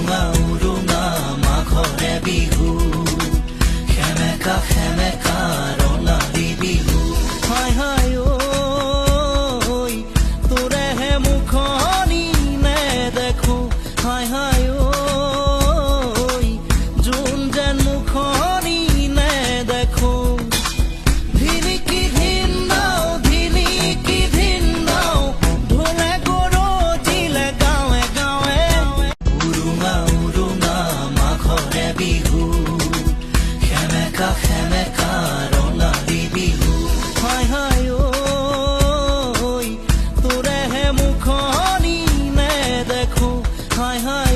উৰুঙা উৰুঙা মাঘৰে বিহু সেমেকা সেমেকা ৰঙালী বিহু হাই হাই ঐ তোৰেহে মুখনি নেদেখো হাই হাই ঐ যোন যেন মুখনি নেদেখো ধিনিকি ধিন দাও ধিনিকি ধিন দাও ঢোলে গৰজিলে গাঁৱে গাঁৱে উৰুঙা উৰুঙা মাঘৰে বিহু সেমেকা সেমেকা ৰঙালী বিহু হাই হাই ঐ তোৰেহে মুখনি নেদেখো হাই হাই